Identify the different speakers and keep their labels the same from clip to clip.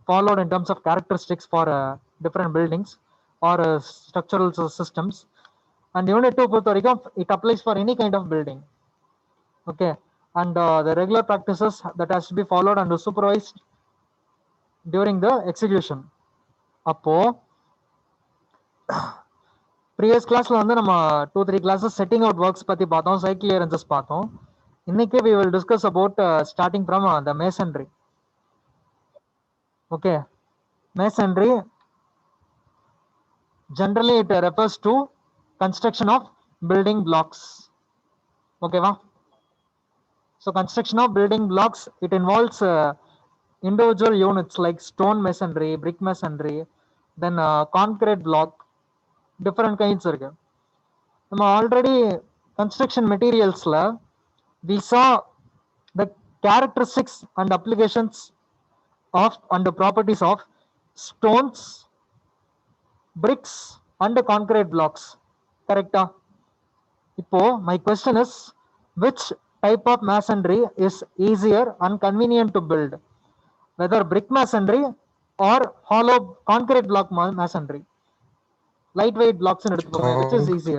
Speaker 1: followed in terms of characteristics for different buildings or structural systems. And unit 2 பொறுத்த வரைக்கும் it applies for any kind of building. Okay, and the regular practices that has to be followed and supervised during the execution. அப்போ previous கிளாஸ்ல வந்து நம்ம 2-3 classes setting out works பத்தி பார்த்தோம், side clearances பார்த்தோம். இன்னைக்கு we will discuss about starting from the masonry. Okay, masonry generally it refers to construction of building blocks. Okay va? So construction of building blocks, it involves individual units like stone masonry, brick masonry, then concrete block, different kinds இருக்கு. நம்ம already construction மெட்டீரியல்ஸ்ல we saw the characteristics and applications of and the properties of stones, bricks and concrete blocks. Correcta? இப்போ my question is, which type of masonry is easier and convenient to build, whether brick masonry or hollow concrete block masonry? Lightweight blocks in எடுத்துக்கோங்க, which is easier?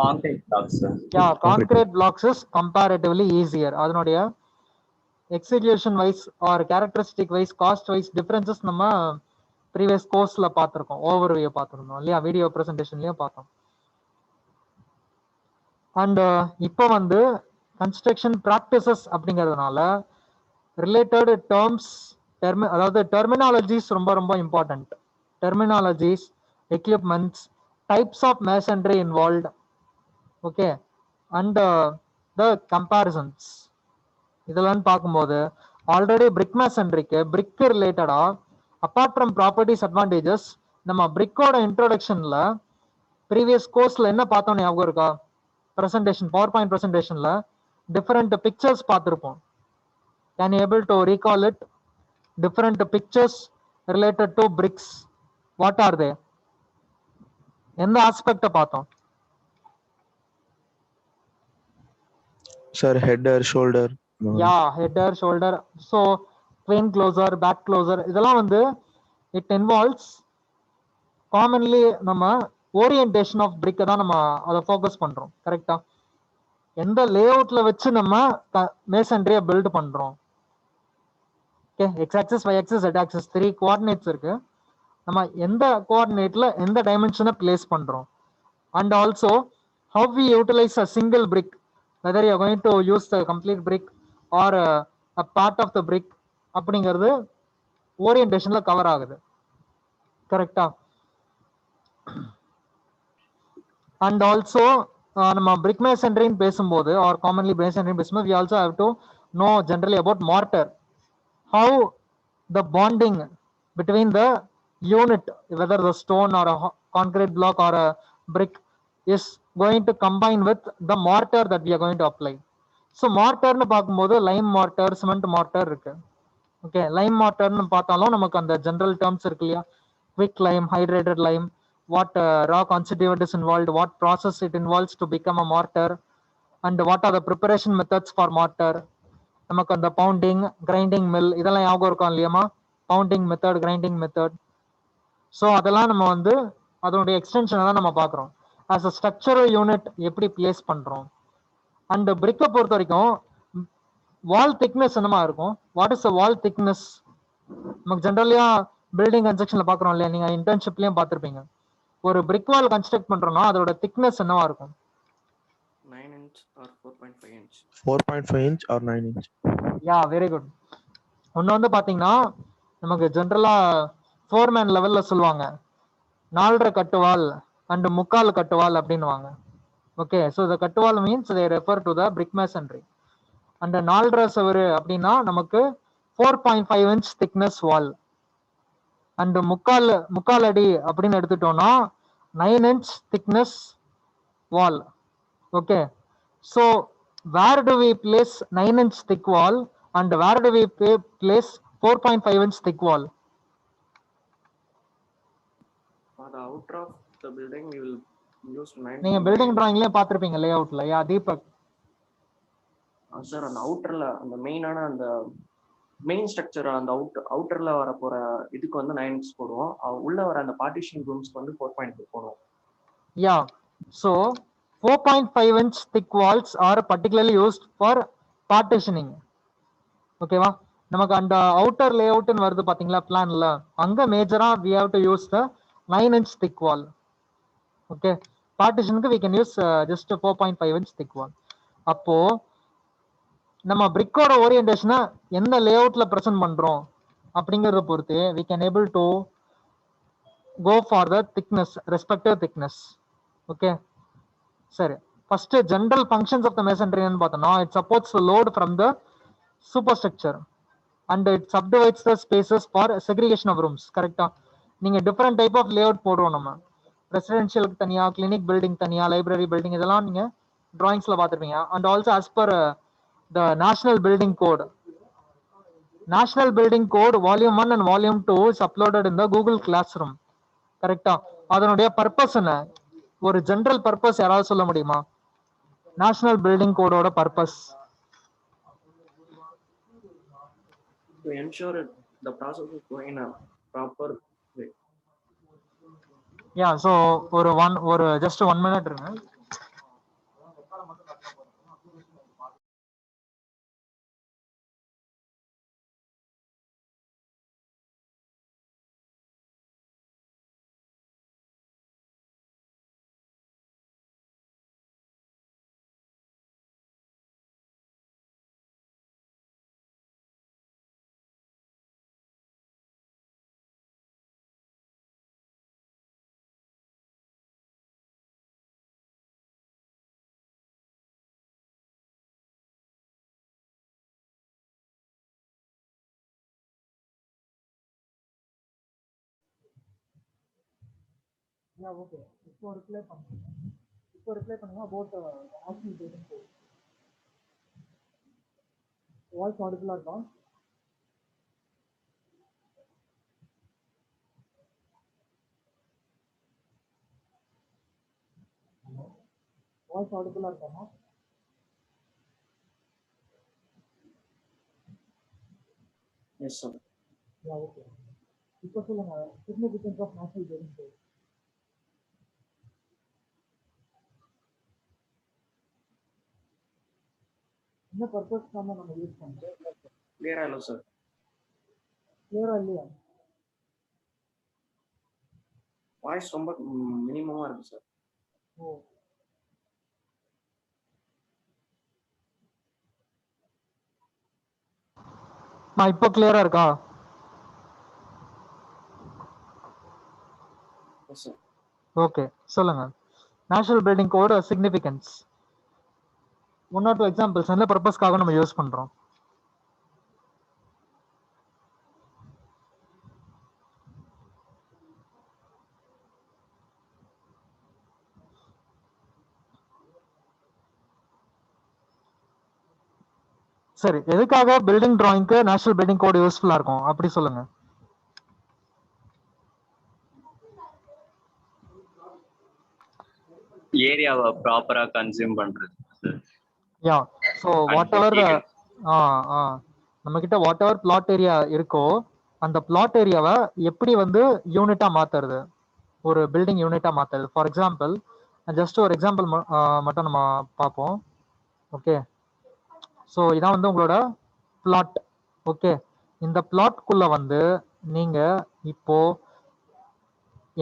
Speaker 2: Concrete blocks.
Speaker 1: Yeah, concrete blocks is comparatively easier. அதனுடைய execution wise or characteristic wise, cost wise differences நம்ம previous courseல பார்த்திருக்கோம், overview பார்த்திருந்தோம் இல்லையா, video பிரசன்டேஷன்லயும் பார்த்தோம். And இப்போ வந்து construction practices அப்படிங்கிறதுனால ரிலேட்டட் டேர்ம்ஸ் அதாவது டெர்மினாலஜிஸ் ரொம்ப ரொம்ப important. Terminologies, equipments, types of masonry involved, okay, and the comparisons இதெல்லாம் பார்க்கும்போது ஆல்ரெடி பிரிக் மேசன்ட்ரிக்கு பிரிக் ரிலேட்டடா அப்பார்ட் ஃப்ரம் ப்ராப்பர்ட்டிஸ் அட்வான்டேஜஸ் நம்ம பிரிக்கோட இன்ட்ரோடக்ஷன்ல ப்ரீவியஸ் கோர்ஸ்ல என்ன பார்த்தோம் ஞாபகம் இருக்கா? presentation, PowerPoint presentationல different pictures பார்த்திருப்போம். Can you able to recall it? Different pictures related to bricks. What are they? எந்த aspect பார்த்தோம்?
Speaker 3: Sir, header, shoulder.
Speaker 1: Yeah, header, shoulder. So crane closer, back closer, இதெல்லாம் வந்து it involves commonly நம்ம orientation of பிரிக் தான் நம்ம அதை focus பண்றோம். கரெக்டா? எந்த லேஅவுட்ல வச்சு நம்ம மேசன்ட்ரியை பில்ட் பண்றோம். Okay, X axis, Y axis, Z axis 3 coordinates இருக்கு. நம்ம எந்த கோஆர்டினேட்ல எந்த டைமென்ஷனை பிளேஸ் பண்றோம், and also how we utilise a single brick, whether you going to use the complete brick or a part of the brick அப்படிங்கிறது ஓரியன்டேஷன்ல cover ஆகுது. கரெக்டா? அண்ட் ஆல்சோ நம்ம பிரிக் மேசன்ட்ரின்னு பேசும்போது ஆர் காமன்லி மேசன்ட்ரி பேசும்போது we also have to know generally about mortar, how the bonding between the unit, whether the stone or a concrete block or a brick, is going to combine with the mortar that we are going to apply. So mortarன்னு பார்க்கும்போது Lime mortar, cement mortar இருக்கு. Okay, Lime மார்ட்டர்னு பார்த்தாலும் நமக்கு அந்த general terms இருக்கு இல்லையா, quick Lime, hydrated Lime, what raw constituent is involved, what process it involves to become a mortar, and what are the preparation methods for mortar. நமக்கு அந்த bounding, grinding mill இதெல்லாம் ஞாபகம் இருக்கும் இல்லையாமா, pounding method, grinding method. So அதெல்லாம் நம்ம வந்து அதனுடைய எக்ஸ்டென்ஷனை தான் நம்ம பார்க்குறோம். ஆஸ் அ ஸ்ட்ரக்சரல் யூனிட் எப்படி பிளேஸ் பண்றோம். அண்ட் பிரிக்கை பொறுத்த வரைக்கும் வால் திக்னஸ் என்னமா இருக்கும்? What is the wall thickness? நமக்கு ஜென்ரலியா பில்டிங் கன்ஸ்ட்ரக்ஷன்ல பார்க்குறோம் இல்லையா, நீங்க இன்டர்ன்ஷிப்லயும் பார்த்துருப்பீங்க. ஒரு பிரிக் வால் கன்ஸ்ட்ரக்ட் பண்றோம்னா அதோட திக்னஸ் என்னவா இருக்கும்?
Speaker 4: 9 inch or 4.5 inch.
Speaker 3: 4.5 inch or 9 inch.
Speaker 1: Yeah, very good. ஒன்று வந்து பார்த்தீங்கன்னா நமக்கு ஜென்ரலா ஃபோர்மேன் லெவல்ல சொல்லுவாங்க 4.5 கட்டுவால் அண்ட் 3/4 கட்டுவால் அப்படின்னுவாங்க. ஓகே, ஸோ த கட்டுவால் means they refer to the brick masonry. And 4.5 சவரு அப்படின்னா நமக்கு 4.5 inch திக்னஸ் வால். அண்ட் 3/4 அடி அப்படின்னு எடுத்துட்டோம்னா 9 inch thickness wall. Okay, so where do we place 9 inch thick wall and where do we place 4.5 inch thick wall?
Speaker 4: For the outer of the building, we will use 9.
Speaker 1: நீங்க building டிராயிங்லயே பார்த்திருப்பீங்க லே அவுட்ல. யா Deepak.
Speaker 4: Sir, அந்த அவுட்டர்ல அந்த மெயினான அந்த main structure அந்த அவுட்டர்ல வர போற இதுக்கு வந்து 9 inch போடுவோம். உள்ள வர அந்த பார்ட்டிஷன் ரூம்ஸ்க்கு வந்து 4.2 போடுவோம்.
Speaker 1: Yeah. So 4.5 inch thick walls are particularly used for partitioning. ஓகேவா? நமக்கு அந்த அவுட்டர் லேஅவுட்னு வருது பாத்தீங்களா பிளான்ல, அங்க மேஜரா we have to use the 9 inch thick wall. Okay, பார்ட்டிஷனுக்கு we can use just 4.5 inch thick wall. அப்போ நம்ம பிரிக்கோட ஓரியன்டேஷனை எந்த லேஅவுட்ல பிரசன்ட் பண்றோம் அப்படிங்கறத பொறுத்து we can able to go for the thickness, respective thickness. Okay, சரி. First general functions of the masonry ன்னு பார்த்தோம்னா it supports the load from the superstructure and it subdivides the spaces for segregation of rooms. கரெக்டா? நீங்க different type of layout போடுறோம் நம்ம, ரெசிடென்ஷியலுக்கு தனியா, clinic building தனியா, library building, இதெல்லாம் நீங்க டிராயிங்ஸ்ல பார்த்துருப்பீங்க. And also as per the national building code, national building code volume 1 and volume 2 is uploaded in the Google Classroom. கரெக்டா? அதனுடைய பர்பஸ் என்ன, ஒரு ஜெனரல் பர்பஸ் யாராவது சொல்ல முடியுமா? நேஷனல் பில்டிங் கோடோட purpose
Speaker 4: To ensure the process is going in a proper way.
Speaker 1: Yeah, so ஒரு just 1 minute இருங்க. ஓகே, இப்போ ரிப்ளை பண்ணுங்க about actual building code. Voice ஆடிபிளா இருக்கா? வாய்ஸ் ஆடிபிளா இருக்காமா?
Speaker 4: Yes sir.
Speaker 1: Yeah, okay. இப்போ சொல்லுங்க, significance of national building code. என்ன பர்பஸ் நம்ம யூஸ் பண்றோம்?
Speaker 4: கிளியரா இல்ல சார்?
Speaker 1: கிளியரா இல்லையா?
Speaker 4: வாய்ஸ் ரொம்ப மினிமமா இருக்கு சார்.
Speaker 1: ஓ, நான் இப்போ கிளியரா இருக்கா?
Speaker 4: Yes sir.
Speaker 1: ஓகே, சொல்லுங்க. National building code significance, 1 or 2 examples என்ன பர்பஸ்க்காக நம்ம யூஸ் பண்றோம்? சரி, எதுக்காக பில்டிங் டிராயிங்க்கு நேஷனல் பில்டிங் கோட் யூஸ்ஃபுல்லா இருக்கும் அப்படி சொல்லுங்க.
Speaker 2: ஏரியாவை ப்ராப்பரா கன்சியூம் பண்றது.
Speaker 1: யா, ஸோ வாட் எவர் நம்ம கிட்ட வாட் எவர் பிளாட் ஏரியா இருக்கோ அந்த பிளாட் ஏரியாவை எப்படி வந்து யூனிட்டா மாத்துறது, ஒரு பில்டிங் யூனிட்டா மாத்துறது. ஃபார் எக்ஸாம்பிள், ஜஸ்ட் ஒரு எக்ஸாம்பிள் மட்டும் நம்ம பார்ப்போம். ஓகே, ஸோ இதான் வந்து உங்களோட பிளாட். ஓகே, இந்த பிளாட்குள்ள வந்து நீங்க இப்போ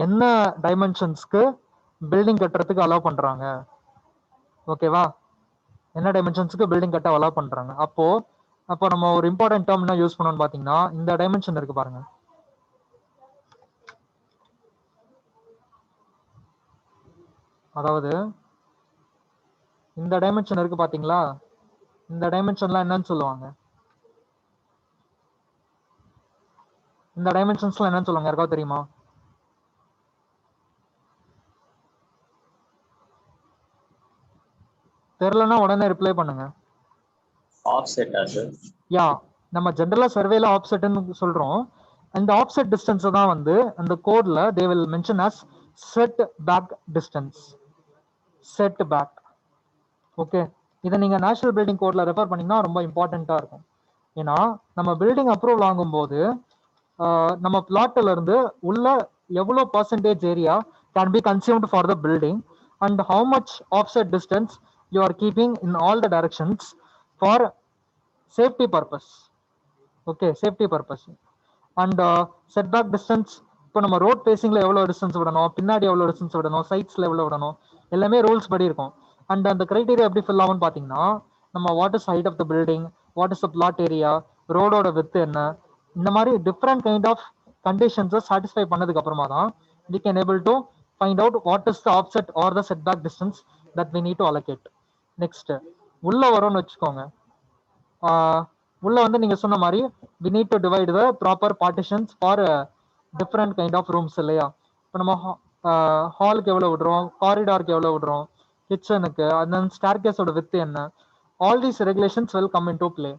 Speaker 1: என்ன டைமென்ஷன்ஸ்க்கு பில்டிங் கட்டுறதுக்கு அலோவ் பண்றாங்க? ஓகேவா, என்ன டைமென்ஷன்ஸ்க்கு பில்டிங் கட்ட அலோவ் பண்றாங்க? அப்போ நம்ம ஒரு இம்பார்ட்டன்ட் டேர்ம் என்ன யூஸ் பண்ணணும்னு பாத்தீங்கன்னா, இந்த டைமென்ஷன் இருக்கு பாருங்க. அதாவது இந்த டைமென்ஷன் இருக்கு பாத்தீங்களா, இந்த டைமென்ஷன்லாம் என்னன்னு சொல்லுவாங்க? இந்த டைமென்ஷன்ஸ்லாம் என்னன்னு சொல்லுவாங்க, யாருக்காவது தெரியுமா? தெரியலன்னா உடனே ரிப்ளை பண்ணுங்க.
Speaker 2: ஆஃப்செட்டா சார்?
Speaker 1: யா, நம்ம ஜெனரலா சர்வேல ஆஃப்செட்னு சொல்றோம். அந்த ஆஃப்செட் டிஸ்டன்ஸ் தான் வந்து அந்த கோட்ல they will mention as set back distance, set back. Okay, இதை நீங்க நேஷனல் பில்டிங் கோட்ல ரெஃபர் பண்ணீங்கன்னா ரொம்ப இம்பார்ட்டண்டா இருக்கும். ஏன்னா நம்ம பில்டிங் அப்ரூவல் வாங்கும்போது நம்ம பிளாட்ல இருந்து உள்ள எவ்வளவு percentage area can be consumed for the building and how much offset distance you are keeping in all the directions for safety purpose. Okay, safety purpose. And setback distance, இப்போ நம்ம road பேசிங்ல எவ்வளவு distance விடணும், பின்னாடி எவ்வளவு distance விடணும், சைட்ஸ்ல எவ்வளவு விடணும், எல்லாமே ரூல்ஸ் படி இருக்கும். அண்ட் அந்த கிரைட்டீரியா எப்படி ஃபில் ஆகும்னு பாத்தீங்கன்னா, நம்ம what is height of the building, what is the plot area, ரோடோட வித் என்ன, இந்த மாதிரி டிஃப்ரெண்ட் கைண்ட் ஆஃப் கண்டிஷன்ஸை சாட்டிஸ்ஃபை பண்ணதுக்கு அப்புறமா தான் we can able to find out what is the offset or the setback distance that we need to allocate. Next, உள்ள வரும்னு வச்சுக்கோங்க. உள்ள வந்து நீங்க சொன்ன மாதிரி we need to divide the proper partitions for different kind of rooms இல்லையா. இப்போ நம்ம ஹாலுக்கு எவ்வளவு விடுறோம், காரிடாருக்கு எவ்வளவு விடுறோம், கிச்சனுக்கு, அந்த ஸ்டேர்கேஸோட வித் என்ன, all these regulations will come into play.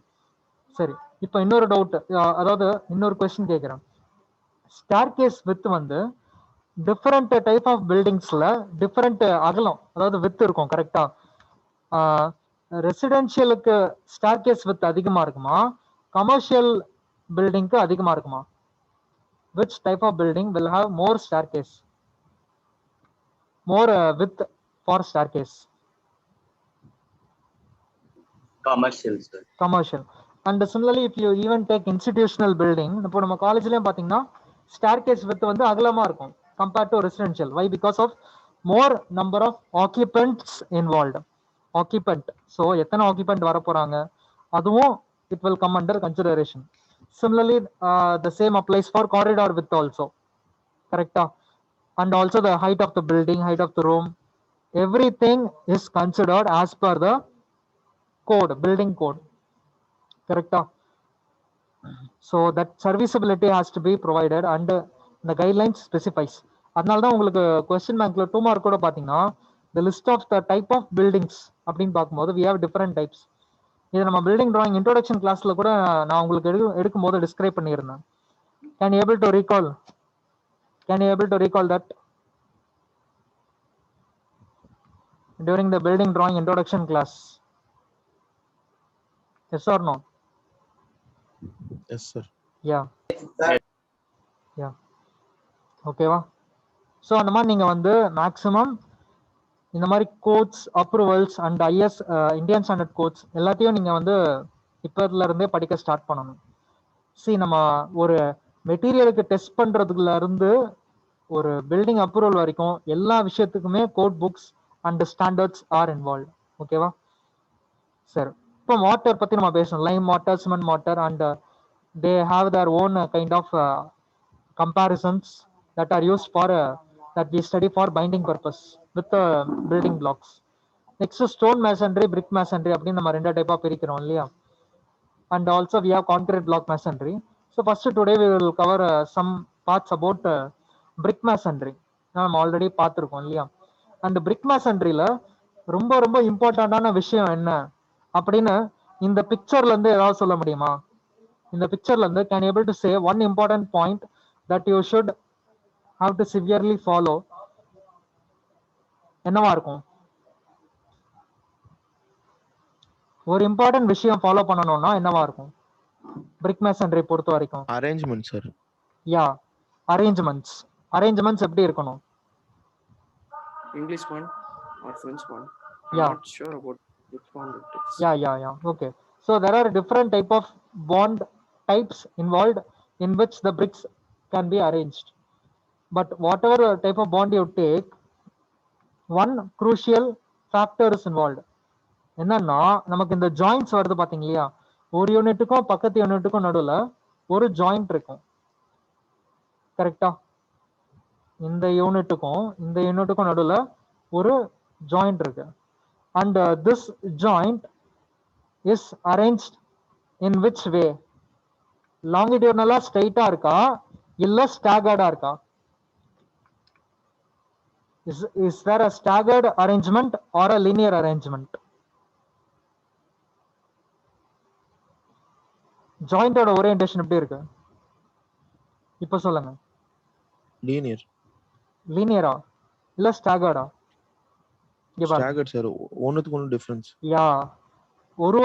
Speaker 1: சரி, இப்போ இன்னொரு டவுட், அதாவது இன்னொரு கொஸ்டின் கேட்குறேன். ஸ்டேர்கேஸ் வித் வந்து டிஃப்ரெண்ட் டைப் ஆஃப் பில்டிங்ஸ்ல டிஃப்ரெண்ட் அகலம், அதாவது வித் இருக்கும் கரெக்டா. ரெசிடென்ஷியலுக்கு ஸ்டேர்கேஸ் வித் அதிகமா இருக்குமா, கமர்ஷியல் பில்டிங்க்கு அதிகமா இருக்குமா? which type of building will have more staircase, more width for staircase?
Speaker 2: Commercial, sir.
Speaker 1: Commercial. And similarly, if you even take institutional building, இப்போ நம்ம காலேஜ்லயும் பாத்தீங்கன்னா staircase width வந்து அகலமா இருக்கும் compared to residential. Why? Because of more number of occupants involved. Occupant, so எத்தனை occupant வர போறாங்க அதுவும் it will come under consideration. Similarly, the same applies for corridor width also, correct? And also the height of the building, height of the room, everything is considered as per the code, building code, correct? So that serviceability has to be provided and the guidelines specifies. அதனால தான் உங்களுக்கு question பேங்க்ல 2 mark கூட பாத்தீங்கன்னா the list of the type of buildings அப்படின்னு பார்க்கும்போது we have different types. இது நம்ம பில்டிங் டிராயிங் இன்ட்ரோடக்ஷன் கிளாஸ்ல கூட நான் உங்களுக்கு எடுக்கும் போது டிஸ்கிரைப் பண்ணியிருந்தேன். Can you able to recall that during the building drawing introduction class? Yes or no?
Speaker 3: Yes, sir.
Speaker 1: Yeah. ஓகேவா? ஸோ அந்த மாதிரி நீங்கள் வந்து மேக்ஸிமம் இந்த மாதிரி codes, approvals and IS Indian standard codes எல்லாத்தையும் நீங்கள் வந்து இப்போதுல இருந்தே படிக்க ஸ்டார்ட் பண்ணணும். நம்ம ஒரு மெட்டீரியலுக்கு டெஸ்ட் பண்ணுறதுல இருந்து ஒரு பில்டிங் அப்ரூவல் வரைக்கும் எல்லா விஷயத்துக்குமே code books and standards are involve. ஓகேவா? சரி, இப்போ வாட்டர் பற்றி நம்ம பேசணும். Lime water, cement water, and they have their own kind of comparisons that are used for that we study for binding purpose with the building blocks. Next, stone masonry, brick masonry அப்படின்னு நம்ம ரெண்டு டைப்பா பிரிக்கிறோம் இல்லையா. And also we have concrete block masonry. So first today we will cover some parts about brick masonry. நம்ம already பார்த்துருக்கோம் இல்லையா. அந்த brick masonryல ரொம்ப ரொம்ப இம்பார்ட்டண்டான விஷயம் என்ன அப்படின்னு இந்த பிக்சர்ல இருந்து ஏதாவது சொல்ல முடியுமா? இந்த பிக்சர்ல இருந்து can you able to say one important point that you should have to severely follow? என்னவா இருக்கும்? ஒரு இம்பார்ட்டன்ட் விஷயம் ஃபாலோ பண்ணணும்னா என்னவா இருக்கும் பிரிக் மேசன்ரி பொறுத்த வரைக்கும்?
Speaker 3: Arrangement sir.
Speaker 1: யா, அரேஞ்ச்மெண்ட்ஸ் எப்படி இருக்கணும்?
Speaker 4: English one or French one? I'm
Speaker 1: Yeah.
Speaker 4: not sure about which one it is.
Speaker 1: Yeah. Okay. So there are different type of bond types involved in which the bricks can be arranged. But whatever type of bond you take, one crucial factor is involved. என்னன்னா நமக்கு இந்த joints வருது பாத்தீங்க இல்லையா, ஒரு யூனிட்டுக்கும் பக்கத்து யூனிட்டுக்கும் நடுவுல ஒரு ஜாயிண்ட் இருக்கும், கரெக்டா? இந்த யூனிட்டுக்கும் நடுவுல ஒரு ஜாயிண்ட் இருக்கு. And this joint is arranged in which way? லாங்கிடியூனலா ஸ்ட்ரைட்டா இருக்கா இல்ல ஸ்டாகர்டா இருக்கா? Is there a staggered arrangement or a linear arrangement? ஜாயிண்டோட ஓரியன்டேஷன் எப்படி இருக்கு இப்ப சொல்லுங்க. லீனியரா இல்ல ஸ்டாகர்டா?
Speaker 3: ஸ்டாகர்ட் சார், ஒண்ணுத்துக்கு ஒண்ணு டிஃபரன்ஸ்.
Speaker 1: யா, ஒரு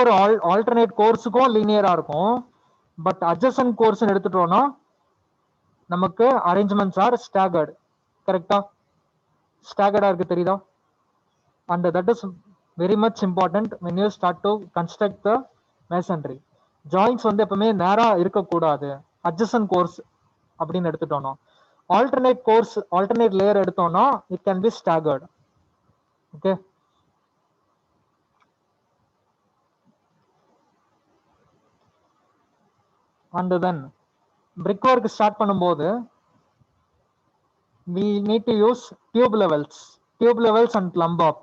Speaker 1: ஆல்டர்னேட் கோர்ஸுக்கும் லீனியரா இருக்கும். பட் அட்ஜசன்ட் கோர்ஸ் எடுத்துட்டோம்னா நமக்கு அரேஞ்ச்மெண்ட்ஸ் ஆர் ஸ்டாகர்ட். கரெக்டா? ஸ்டாகர்டா இருக்கு தெரியுதா? And that is very much important when you start to construct the masonry. Joints வந்து எப்பவுமே நேரா இருக்கக்கூடாது. adjacent course அப்படின்னு எடுத்துட்டோம்னா, alternate course alternate layer எடுத்தோம்னா it can be staggered. Okay. And then brickwork start பண்ணும்போது we need to use tube levels and plumb bob.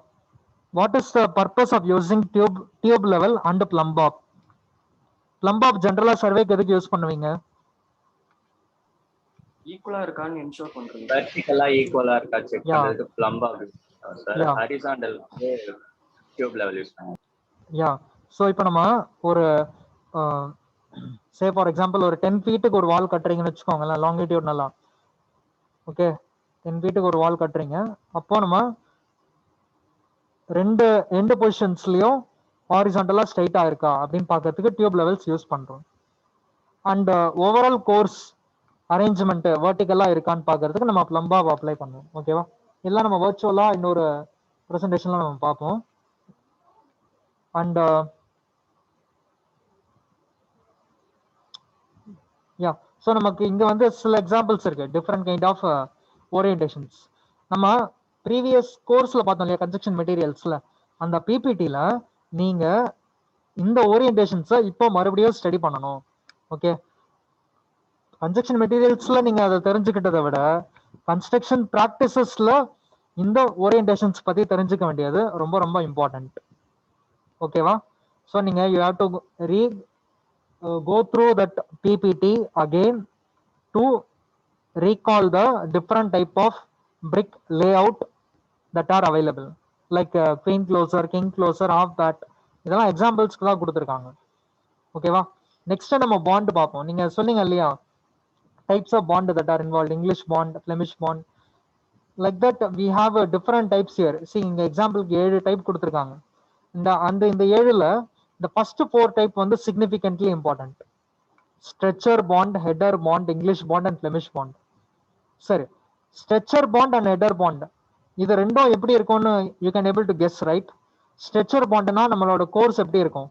Speaker 1: What is the purpose of using tube level and plumb bob? Plumb bob ஜெனரலா சர்வேக்கு எதுக்கு use பண்ணுவீங்க?
Speaker 4: ஈக்குவலா இருக்கான்னு ensure பண்றது.
Speaker 2: வெர்டிகலா ஈக்குவலா இருக்கா check பண்றதுக்கு plumb bob sir. Horizontal tube level use பண்ணுவோம்.
Speaker 1: யா. சோ இப்போ நம்ம ஒரு சே ஃபார் எக்ஸாம்பிள் ஒரு 10 ஃபீட்டுக்கு ஒரு வால் கட்டுறீங்கன்னு வச்சுக்கோங்களேன், லாங்கிடியூட்னலா. ஓகே, 10 ஃபீட்டுக்கு ஒரு வால் கட்டுறீங்க. அப்போ நம்ம ரெண்டு எண்ட் பொசிஷன்ஸ்லயும் ஹாரிசான்டலா ஸ்ட்ரைட்டா இருக்கா அப்படின்னு பார்க்கறதுக்கு டியூப் லெவல்ஸ் யூஸ் பண்றோம். அண்ட் ஓவரால் கோர்ஸ் அரேஞ்ச்மெண்ட் வெர்டிகலா இருக்கான்னு பார்க்கறதுக்கு நம்ம plumb bob அப்ளை பண்ணுவோம். ஓகேவா? எல்லாம் நம்ம வர்ச்சுவலா இன்னொரு ப்ரெசன்டேஷன்ல நம்ம பார்ப்போம். அண்ட் யா, ஸோ நமக்கு இங்க வந்து சில எக்ஸாம்பிள்ஸ் இருக்கு, டிஃப்ரெண்ட் கைண்ட் ஆஃப் ஓரியன்டேஷன்ஸ். நம்ம ப்ரீவியஸ் கோர்ஸ்ல பார்த்தோம் இல்லையா, கன்ஸ்ட்ரக்ஷன் மெட்டீரியல்ஸ்ல, அந்த பிபிடில நீங்க இந்த ஓரியன்டேஷன்ஸை இப்போ மறுபடியும் ஸ்டடி பண்ணணும். ஓகே, கன்ஸ்ட்ரக்ஷன் மெட்டீரியல்ஸ்ல நீங்க அதை தெரிஞ்சுக்கிட்டதை விட கன்ஸ்ட்ரக்ஷன் ப்ராக்டிசஸ்ல இந்த ஓரியன்டேஷன்ஸ் பத்தி தெரிஞ்சுக்க வேண்டியது ரொம்ப ரொம்ப இம்பார்ட்டன்ட். ஓகேவா? ஸோ நீங்க you have to go through that PPT again to recall the different type of brick layout that are available, like queen closer, king closer, half that. இதெல்லாம் எக்ஸாம்பிள்ஸ்க்கு தான் கொடுத்துருக்காங்க. ஓகேவா? நெக்ஸ்ட் நம்ம பாண்ட் பார்ப்போம். நீங்க சொன்னீங்க இல்லையா, types of bond that are involved, English bond, Flemish bond, like that we have a different types here. See, இங்க எக்ஸாம்பிளுக்கு 7 டைப் கொடுத்துருக்காங்க. இந்த 7ல the first 4 type வந்து significantly important. Stretcher bond, header bond, English bond and Flemish bond. சரி, stretcher bond and header bond இது ரெண்டும் எப்படி இருக்கும்னு you can able to guess, right? Stretcher bondனா நம்மளோட கோர்ஸ் எப்படி இருக்கும்?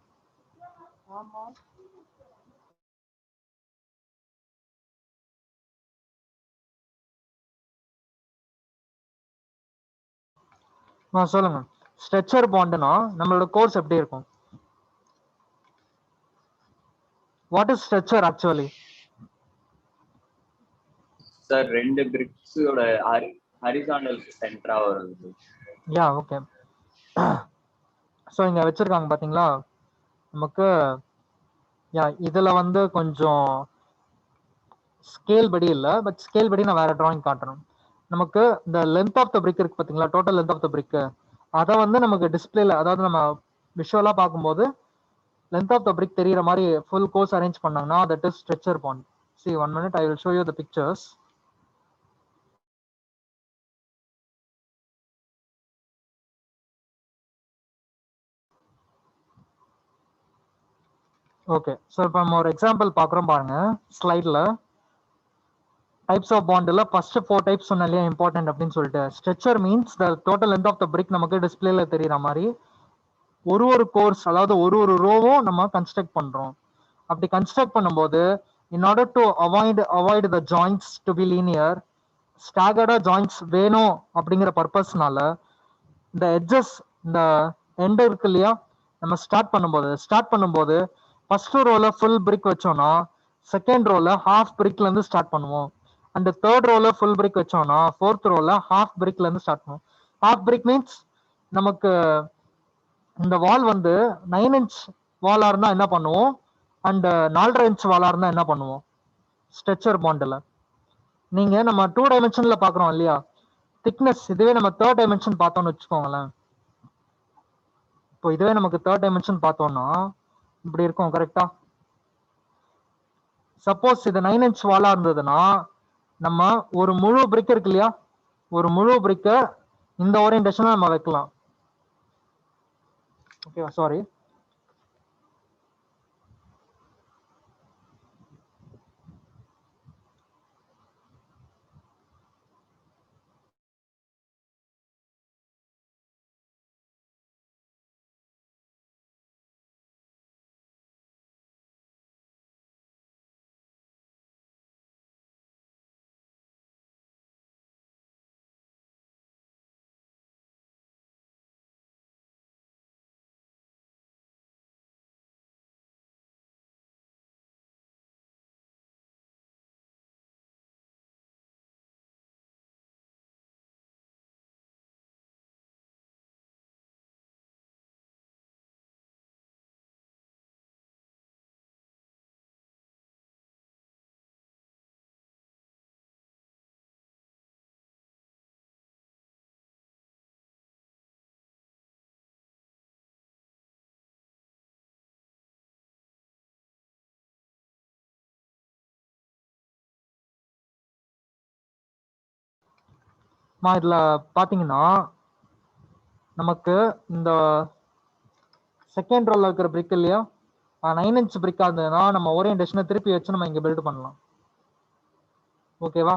Speaker 1: சொல்லுங்க. ஸ்ட்ரெச்சர் பாண்ட்னா நம்மளோட கோர்ஸ் எப்படி இருக்கும்? What is stretcher actually?
Speaker 2: Sir ரெண்டு பிரிக்ஸோட ஹாரிசான்டல் சென்டரா வருது.
Speaker 1: யா, ஓகே. ஸோ இங்க வச்சிருக்காங்க பாத்தீங்களா, நமக்கு யா இதுல வந்து கொஞ்சம் ஸ்கேல் படி இல்லை, பட் ஸ்கேல் படி நான் வேற டிராயிங் காட்டுறேன். நமக்கு இந்த லென்த் ஆஃப் த பிரிக் இருக்கு பாத்தீங்களா, டோட்டல் லென்த் ஆஃப் த பிரிக், அதை வந்து நமக்கு டிஸ்பிளேல, அதாவது நம்ம விஷுவலா பார்க்கும்போது length of the brick தெரியுற மாதிரி full course arrange பண்ணாங்கன்னா that is stretcher bond. See, 1 minute, I will show you the pictures. Okay, so இப்போ நம்ம ஒரு எக்ஸாம்பிள் பார்க்குறோம் பாருங்க ஸ்லைட்ல. டைப்ஸ் ஆஃப் பாண்ட்ல ஃபர்ஸ்ட் 4 டைப்ஸ் சொன்ன இல்லையா இம்பார்ட்டன்ட் அப்படின்னு சொல்லிட்டு. Stretcher means the total length of the brick நமக்கு டிஸ்பிளேல தெரியுற மாதிரி ஒரு கோர்ஸ், அதாவது ஒரு ரோவும் நம்ம கன்ஸ்ட்ரக்ட் பண்றோம். அப்படி கன்ஸ்ட்ரக்ட் பண்ணும்போது in order to avoid the joints to be linear, staggered joints வேணும் அப்படிங்கிற பர்பஸ்னால இந்த எட்ஜஸ், இந்த எண்ட் இருக்கு இல்லையா, நம்ம ஸ்டார்ட் பண்ணும்போது ஃபர்ஸ்ட் ரோல ஃபுல் பிரிக் வச்சோம்னா செகண்ட் ரோல ஹாஃப் பிரிக்ல இருந்து ஸ்டார்ட் பண்ணுவோம். அண்ட் தேர்ட் ரோல ஃபுல் பிரிக் வச்சோம்னா ஃபோர்த் ரோல ஹாஃப் பிரிக்ல இருந்து ஸ்டார்ட் பண்ணுவோம். ஹாஃப் பிரிக் மீன்ஸ் நமக்கு இந்த வால் வந்து 9 inch வாலா இருந்தா என்ன பண்ணுவோம், அண்ட் 4.5 inch வாலா இருந்தா என்ன பண்ணுவோம் ஸ்ட்ரெச்சர் பாண்ட்ல. நீங்க நம்ம 2 dimensionல பாக்குறோம் இல்லையா திக்னஸ், இதுவே நம்ம 3rd dimension பார்த்தோம்னு வச்சுக்கோங்களேன். இப்போ இதுவே நமக்கு 3rd dimension பார்த்தோம்னா இப்படி இருக்கும். கரெக்டா? சப்போஸ் இது 9 inch வாலா இருந்ததுன்னா நம்ம ஒரு முழு பிரிக் இருக்கு இல்லையா, ஒரு முழு பிரிக்க இந்த ஓரியன்டேஷன்ல நம்ம வைக்கலாம். ஓகேவா? சாரி, இதுல பாத்தீங்கன்னா நமக்கு இந்த செகண்ட் ரோல இருக்கிற பிரிக் இல்லையா 9 இன்ச் பிரிக்கா இருந்ததுன்னா நம்ம ஓரியன்டேஷனை திருப்பி வச்சு நம்ம இங்க பில்ட் பண்ணலாம். ஓகேவா?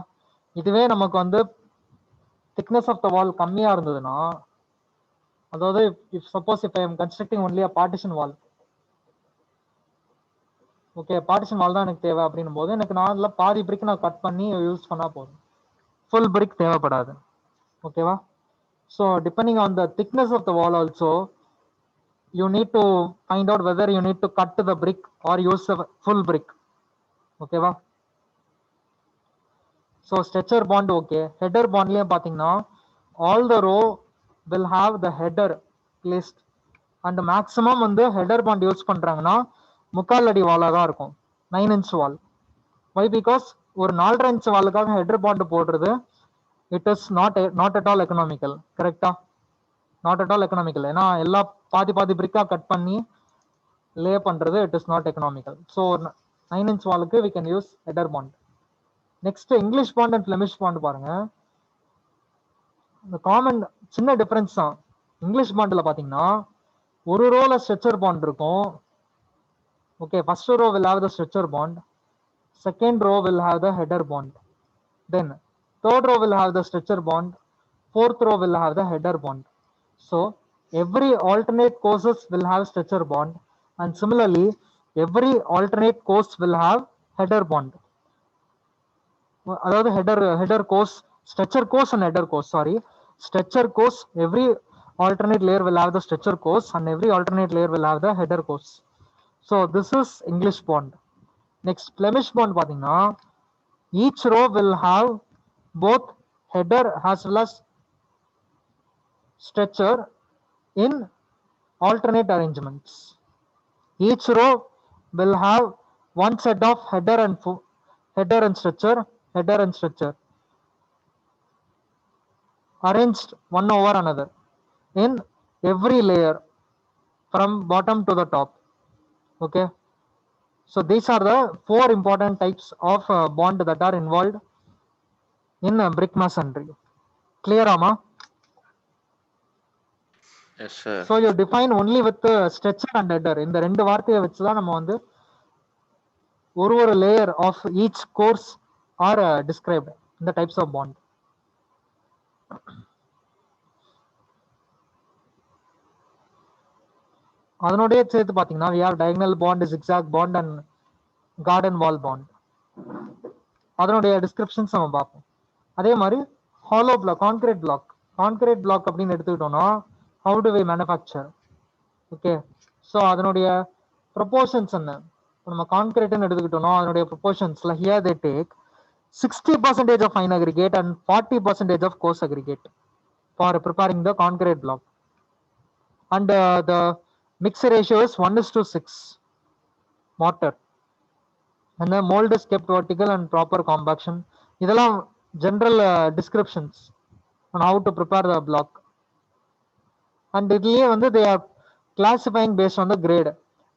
Speaker 1: இதுவே நமக்கு வந்து திக்னஸ் ஆஃப் த வால் கம்மியா இருந்ததுன்னா, அதாவது suppose if I am constructing only a partition wall, okay partition wall தான் எனக்கு தேவை அப்படின்னும் போது எனக்கு நான் அதில் பாதி பிரிக் நான் கட் பண்ணி யூஸ் பண்ணா போதும், ஃபுல் பிரிக் தேவைப்படாது. ஓகேவா? So depending on the thickness of the wall also you need to find out whether you need to cut the brick or use a full brick. Okay va? So stretcher bond okay. Header bond liye pathina all the row will have the header placed and maximum வந்து header bond use பண்றாங்கன்னா முக்கால் அடி வாலா தான் இருக்கும், 9 inch wall. Why? Because ஒரு 4.5 inch வாலுக்காக header bond போடுறது it is not at all economical. கரெக்டா? Not at all economical. ஏன்னா எல்லா பாதி பிரிக்கா கட் பண்ணி லே பண்றது it is not economical. So 9 inch வாலுக்கு we can use header bond. Next English bond and Flemish bond பாருங்க. இந்த காமன் சின்ன டிஃபரன்ஸ் தான். இங்கிலீஷ் பாண்டில் பார்த்தீங்கன்னா ஒரு ரோல ஸ்ட்ரெச்சர் பாண்ட் இருக்கும். Okay, first row will have the stretcher bond, second row will have the header bond, then third row will have the stretcher bond, fourth row will have the header bond. So every alternate courses will have stretcher bond, and similarly every alternate course will have header bond. அதாவது header course, stretcher course and header course, sorry, stretcher course, every alternate layer will have the stretcher course and every alternate layer will have the header course. So this is English bond. Next Flemish bond பாத்தீங்கன்னா each row will have both header as well as stretcher in alternate arrangements. Each row will have one set of header and stretcher arranged one over another in every layer from bottom to the top. Okay, so these are the 4 important types of bond that are involved in brick masonry. Clear ama?
Speaker 3: Yes, sir.
Speaker 1: So you define only with stretcher and header. இந்த ரெண்டு வார்த்தையை வச்சு தான் நம்ம வந்து ஒரு layer of each course are described இந்த types of bond. அதனுடைய சேர்த்து பார்த்தீங்கன்னா we have diagonal bond, zigzag bond and garden wall bond. அதனுடைய டிஸ்கிரிப்ஷன்ஸ் நம்ம பார்ப்போம். அதே மாதிரி ஹாலோ பிளாக், கான்கிரீட் பிளாக் அப்படின்னு எடுத்துக்கிட்டோம்னா how do we manufacture? Okay, so அதனுடைய proportions என்ன? நம்ம கான்கிரீட்னு எடுத்துக்கிட்டோம்னா அதனுடைய proportionsல here they take 60% of fine aggregate and 40% of coarse aggregate for preparing the concrete block, and the mix ratio is 1:6 mortar, and the mold is kept vertical and proper compaction. இதெல்லாம் general descriptions on how to prepare the block. And இதுலயே வந்து they are classifying based on the grade.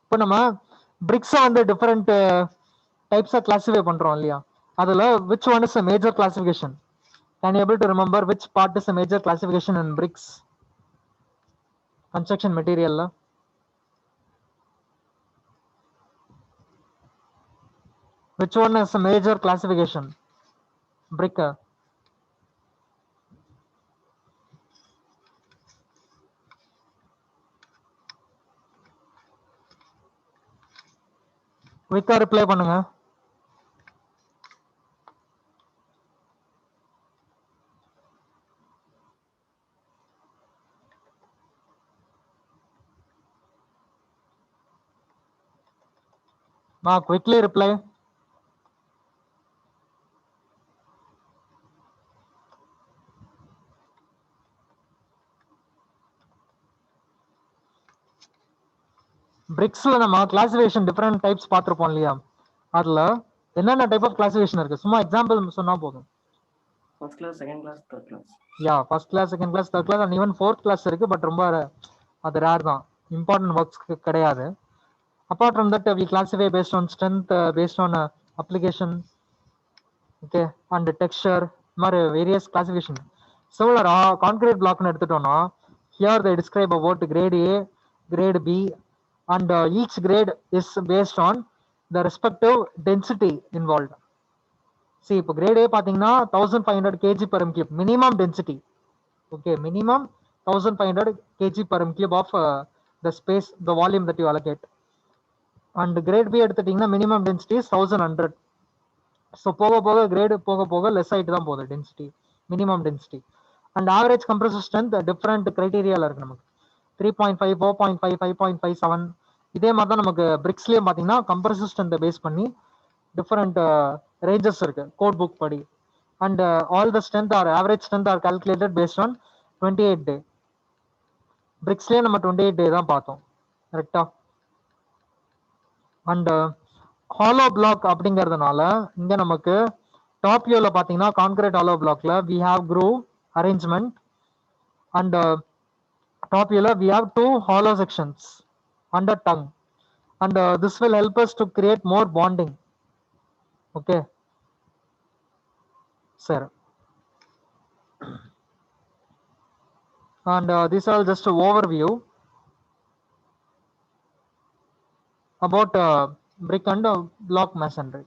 Speaker 1: இப்போ நம்ம bricks வந்து different types of classify பண்றோம் இல்லையா, அதுல which one is a major classification? Can you able to remember which part is a major classification in bricks construction material? Which one is a major classification? Brick. குயிக்கா reply பண்ணுங்க. quickly reply. பிரிக்ஸ்ல நம்ம classification different types பார்த்துருப்போம் இல்லையா, அதுல என்னென்ன type of classification இருக்கு சும்மா example சொன்னா போதும்.
Speaker 4: First class, second class, third class.
Speaker 1: Yeah, first class, second class, third class and even fourth class இருக்கு. பட் ரொம்ப அது ரேர் தான், இம்பார்ட்டன்ட் ஒர்க்ஸ்க்கு கிடையாது. Apart from that we classify based on strength, based on application, okay, and texture, இந்த மாதிரி various classification. Similar concrete block எடுத்துட்டோம்னா here they describe about grade A, grade B, and each grade is based on the respective density involved. See, இப்போ grade A பாத்தீங்கன்னா 1500 kg per m cube minimum density. Okay, minimum 1500 kg per m cube of the space, the volume that you allocate. And grade B எடுத்துட்டீங்கன்னா minimum density is 1100. So போக போக grade போக போக less ஆயிட்டு தான் போகுது density, minimum density. And average compressive strength different criteria இருக்கு நமக்கு 3.5, 4.5, 5.5, 7. இதே மாதிரி தான் நமக்கு பிரிக்ஸ்லயும் பாத்தீங்கன்னா compressive strength பேஸ் பண்ணி different ranges இருக்கு code book படி. And all the strength or average strength are calculated based on 28 day. பிரிக்ஸ்லயே நம்ம 28 day தான் பார்த்தோம், கரெக்டா? அண்ட் ஹாலோ பிளாக் அப்படிங்கிறதுனால இங்க நமக்கு டாப் வியூல பாத்தீங்கன்னா கான்கிரீட் ஹாலோ பிளாக்ல we have groove arrangement, and top viewல we have two hollow sections under tongue, and this will help us to create more bonding. Okay sir, and this is just an overview about brick and block masonry.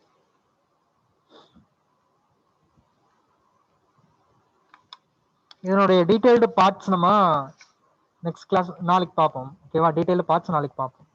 Speaker 1: இதனுடைய detailed parts நம்ம next class நாளைக்கு பார்ப்போம். ஓகேவா? Detailed parts நாளைக்கு பார்ப்போம்.